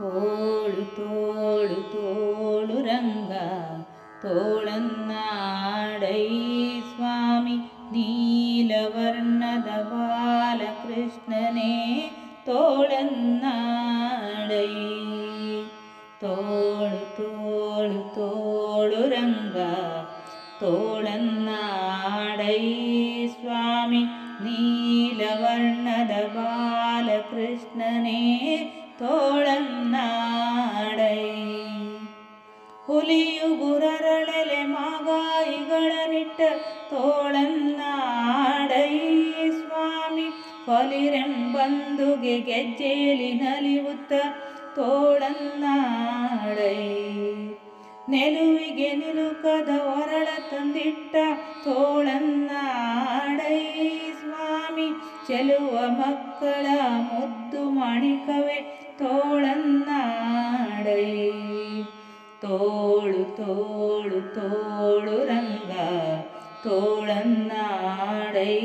ತೋಳು ತೋಳು ತೋಳು ರಂಗ ತೋಳನ್ನಾಡೈ ಸ್ವಾಮಿ ನೀಲವರ್ಣದ ಬಾಲಕೃಷ್ಣನೇ ತೋಳನ್ನಾಡೈ. ತೋಳು ತೋಳು ತೋಳು ರಂಗ ತೋಳನ್ನಾಡೈ ಸ್ವಾಮಿ ನೀಲವರ್ಣದ ಬಾಲಕೃಷ್ಣನೇ ತೋಳನ್ನಾಡೈ. ಹುಲಿಯು ಗುರರಳೆಲೆ ಮಾಗಾಯಿಗಳ ನಿಟ್ಟ ತೋಳನ್ನಾಡೈ ಸ್ವಾಮಿ ಕೊಲಿರೆಂಬಂದುಗೆ ಗೆಜ್ಜೆಲಿ ನಲಿವುತ್ತ ತೋಳನ್ನಾಡೈ. ನೆಲುವಿಗೆ ನಿಲುಕದ ಒರಳ ತಂದಿಟ್ಟ ತೋಳನ್ನಾಡೈ ಸ್ವಾಮಿ ಚೆಲುವ ಮಕ್ಕಳ ಮುದ್ದು ಮಾಣಿಕವೇ ತೋಳನ್ನಾಡೈ. ತೋಳು ತೋಳು ತೋಳು ರಂಗ ತೋಳನ್ನಾಡೈ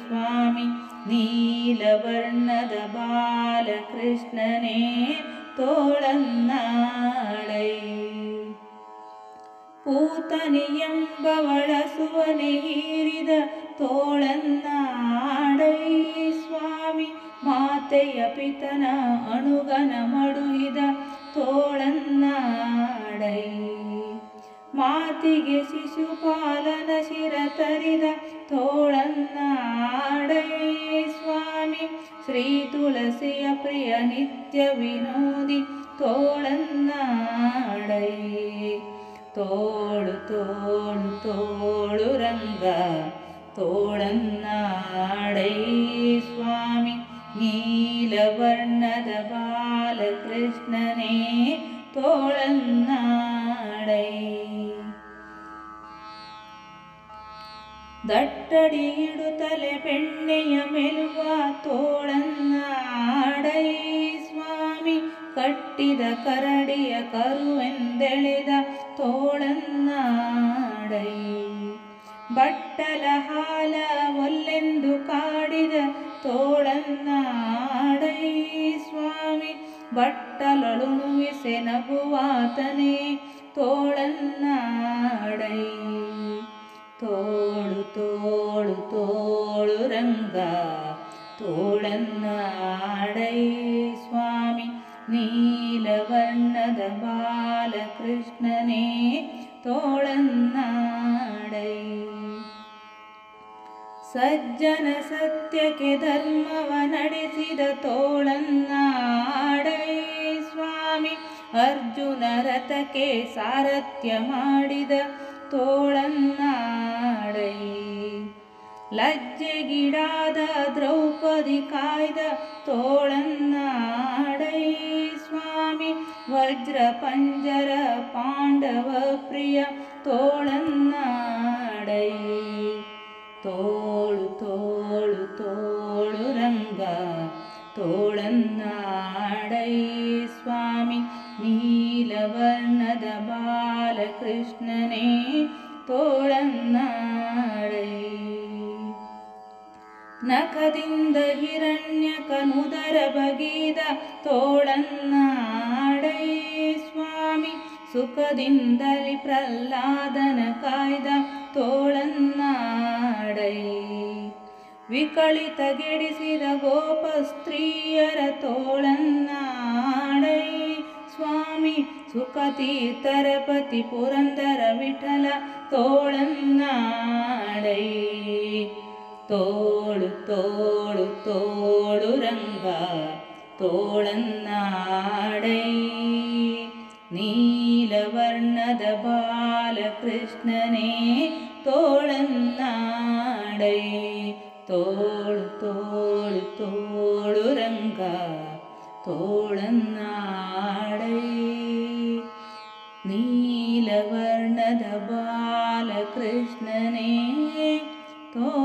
ಸ್ವಾಮಿ ನೀಲವರ್ಣದ ಬಾಲಕೃಷ್ಣನೇ ತೋಳನ್ನಾಡೈ. ಪೂತನಿ ಎಂಬವಳ ಸುವನೆ ಹೀರಿದ ತೋಳನ್ನಾಡೈ ಸ್ವಾಮಿ ಮಾತೆಯ ಪಿತನ ಅಣುಗನ ಮಡುಹಿದ ತೋಳನ್ನಾಡೈ. ಮಾತಿಗೆ ಶಿಶುಪಾಲನ ಶಿರ ತರಿದ ತೋಳನ್ನಾಡೈ ಸ್ವಾಮಿ ಶ್ರೀ ತುಳಸಿಯ ಪ್ರಿಯ ನಿತ್ಯ ವಿನೋದಿ ತೋಳನ್ನಾಡೈ. ತೋಳು ತೋಳು ತೋಳು ರಂಗ ತೋಳನ್ನಾಡೈ ಸ್ವಾಮಿ ನೀಲವರ್ಣದ ಬಾಲಕೃಷ್ಣನೇ ತೋಳನ್ನಾಡೈ. ದಟ್ಟಡಿ ಇಡುತ್ತಲೆ ಬೆಣ್ಣೆಯ ಮೆಲುವ ತೋಳನ್ನಾಡೈ ಸ್ವಾಮಿ ಕಟ್ಟಿದ ಕರಡಿಯ ಕರುವೆಂದೆಳೆದ ತೋಳನ್ನಾಡೈ. ಬಟ್ಟಲ ಹಾಲ ಒಲ್ಲೆಂದು ಕಾಡಿದ ತೋಳನ್ನಾಡೈ ಸ್ವಾಮಿ ಬಟ್ಟಲೊಳುವಿಸೆ ನಗುವಾತನೇ ತೋಳನ್ನಾಡೈ. ತೋಳು ತೋಳು ತೋಳು ರಂಗ ತೋಳನ್ನಾಡೈ ಸ್ವಾಮಿ ನೀಲವರ್ಣದ ಬಾಲಕೃಷ್ಣನೇ ತೋಳನ್ನಾಡೈ. ಸಜ್ಜನ ಸತ್ಯಕ್ಕೆ ಧರ್ಮವ ನಡೆಸಿದ ತೋಳನ್ನಾಡೈ ಸ್ವಾಮಿ ಅರ್ಜುನ ರಥಕ್ಕೆ ಸಾರಥ್ಯ ಮಾಡಿದ ತೋಳನ್ನಾಡೈ. ಲಜ್ಜೆಗಿಡಾದ ದ್ರೌಪದಿ ಕಾಯ್ದ ತೋಳನ್ನಾಡೈ ಸ್ವಾಮಿ ವಜ್ರ ಪಂಜರ ಪಾಂಡವ ಪ್ರಿಯ ತೋಳನ್ನಾಡೈ. ತೋಳು ತೋಳು ತೋಳು ರಂಗ ತೋಳನ್ನಾಡೈ ಸ್ವಾಮಿ ನೀಲವರ್ಣದ ಬಾಲಕೃಷ್ಣನೇ ತೋಳನ್ನಾಡೈ. ನಖದಿಂದ ಹಿರಣ್ಯಕನುದರ ಬಗೆದ ತೋಳನ್ನಾಡೈ ಸ್ವಾಮಿ ಸುಖದಿಂದಲಿ ಪ್ರಹ್ಲಾದನ ಕಾಯ್ದ ತೋಳನ್ನಾಡೈ. ವಿಕಳಿತಗೆಡಿಸಿದ ಗೋಪ ಸ್ತ್ರೀಯರ ತೋಳನ್ನಾಡೈ ಸ್ವಾಮಿ ಸುಖತೀರ್ಥರ ಪತಿ ಪುರಂದರ ವಿಠಲ ತೋಳನ್ನಾಡೈ. ತೋಳು ತೋಳು ತೋಳು ರಂಗ ತೋಳನ್ನಾಡೈ ನೀಲವರ್ಣದ ಬಾಲಕೃಷ್ಣನೇ ತೋಳನ್ನಾಡೈ. ತೋಳು ತೋಳು ತೋಳು ರಂಗ ತೋಳನ್ನಾಡೈ ನೀಲವರ್ಣದ ಬಾಲಕೃಷ್ಣನೇ ತೋಳನ್ನಾಡೈ.